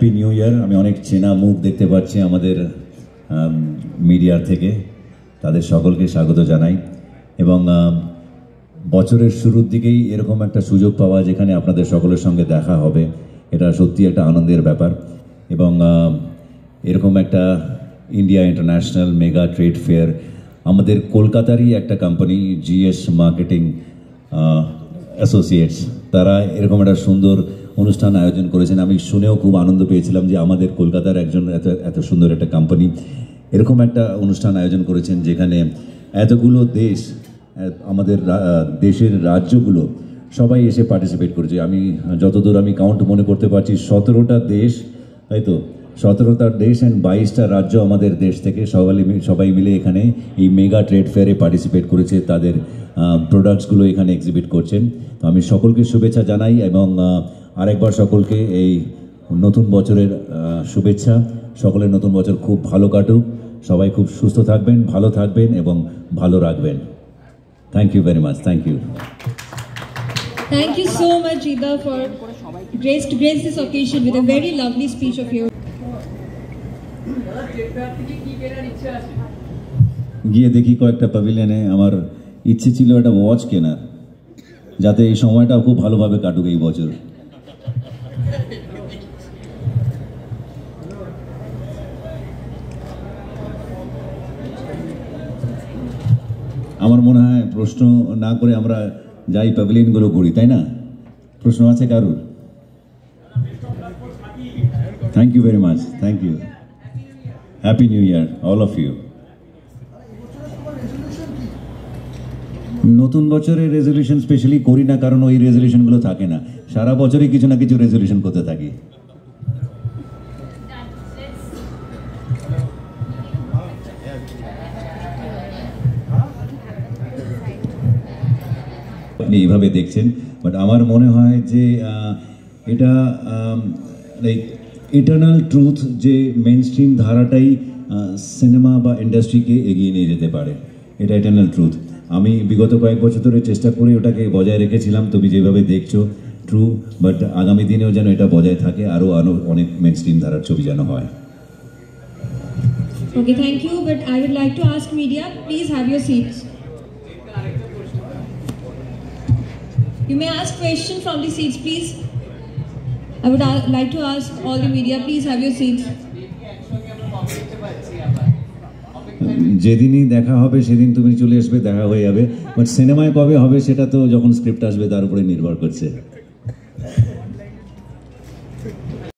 Happy new ইয়ার। আমি অনেক চেনা মুখ দেখতে পাচ্ছি আমাদের মিডিয়ার থেকে, তাদের সকলকে স্বাগত জানাই। এবং বছরের শুরুর দিকেই এরকম একটা সুযোগ পাওয়া যেখানে আপনাদের সকলের সঙ্গে দেখা হবে, এটা সত্যি একটা আনন্দের ব্যাপার। এবং এরকম একটা India international mega trade fair, আমাদের কলকাতারই একটা কোম্পানি জিএস মার্কেটিং অ্যাসোসিয়েটস, তারা এরকম একটা সুন্দর অনুষ্ঠান আয়োজন করেছেন। আমি শুনেও খুব আনন্দ পেয়েছিলাম যে আমাদের কলকাতার একজন এত সুন্দর একটা কোম্পানি এরকম একটা অনুষ্ঠান আয়োজন করেছেন, যেখানে এতগুলো দেশ, আমাদের দেশের রাজ্যগুলো সবাই এসে পার্টিসিপেট করেছে। আমি যতদূর আমি কাউন্ট মনে করতে পারছি 17টা দেশ, তাই তো 17টা দেশ অ্যান্ড 22টা রাজ্য আমাদের দেশ থেকে সবাই মিলে এখানে এই মেগা ট্রেড ফেয়ারে পার্টিসিপেট করেছে, তাদের প্রোডাক্টসগুলো এখানে এক্সিবিট করছেন। তো আমি সকলকে শুভেচ্ছা জানাই এবং আরেকবার সকলকে এই নতুন বছরের শুভেচ্ছা। সকলের নতুন বছর খুব ভালো কাটুক, সবাই খুব সুস্থ থাকবেন, ভালো থাকবেন এবং ভালো রাখবেন। Thank you very much. Thank you. Thank you so much, Ida, for to grace this occasion with a very lovely speech of yours. গিয়ে দেখি কয়েকটা প্যাভিলিয়নে, আমার ইচ্ছে ছিল একটা ওয়াচ কেনার, যাতে এই সময়টা খুব ভালোভাবে কাটুক এই বছর। আমার মনে হয় প্রশ্ন না করে আমরা যাই প্যাভিলিয়নগুলো ঘুরি, তাই না? প্রশ্ন আছে কারুর? Thank you very much. Thank you. Happy new year all of you. নতুন বছরের রেজলিউশন স্পেশালি করি না, কারণ ওই রেজলিউশনগুলো থাকে না, সারা বছরই কিছু না কিছু রেজলিউশন করতে থাকি। আপনি এইভাবে দেখছেন, বাট আমার মনে হয় যে এটা লাইক ইটারনাল ট্রুথ, যে মেন স্ট্রিম ধারাটাই সিনেমা বা ইন্ডাস্ট্রিকে এগিয়ে নিয়ে যেতে পারে, এটা ইটারনাল ট্রুথ। আমি বিগত কয়েক বছর ধরে চেষ্টা করে ওটাকে বজায় রেখেছিলাম, তুমি যেভাবে দেখছো ট্রু, বাট আগামী দিনেও যেন এটা বজায় থাকে, আরও অনেক মেন স্ট্রিম ধারার ছবি যেন হয়। Okay, thank you, but I would like to ask media, please have your seats. You may ask questions from the seats, please. I would like to ask all the media, please have your seats. যেদিনই দেখা হবে সেদিন তুমি চলে আসবে, দেখা হয়ে যাবে, but সিনেমায় কবে হবে সেটা তো যখন স্ক্রিপ্ট আসবে তার উপরে নির্ভর করছে।